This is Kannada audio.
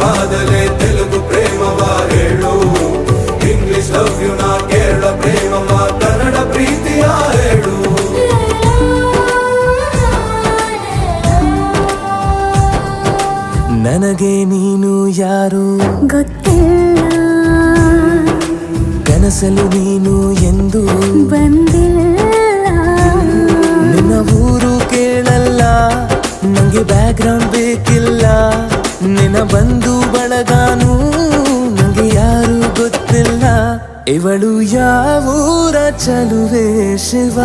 ಕಾದಲೆ ತೆಲುಗು ಪ್ರೇಮವ ಹೇಳು, ಇಂಗ್ಲಿಷ್ ಲವ್ ಯು ನಾ ಕೇರಳ ಪ್ರೇಮವ ಕನ್ನಡ ಪ್ರೀತಿಯ ಹೇಳು. ನನಗೆ ನೀನು ಯಾರು ಗೊತ್ತಿಲ್ಲ, ಕನಸಲು ನೀನು ಎಂದು ಬಂದಿಲ್ಲ. ನಿನ್ನ ಊರು ಕೇಳಲ್ಲ, ನಂಗೆ ಬ್ಯಾಕ್ ಗ್ರೌಂಡ್ ಬೇಕಿಲ್ಲ. ನಿನ್ನ ಬಂಧು ಬಳಗಾನು ನಂಗೆ ಯಾರು ಗೊತ್ತಿಲ್ಲ. ಇವಳು ಯಾವೂರ ಚಲುವೆ ಶಿವ.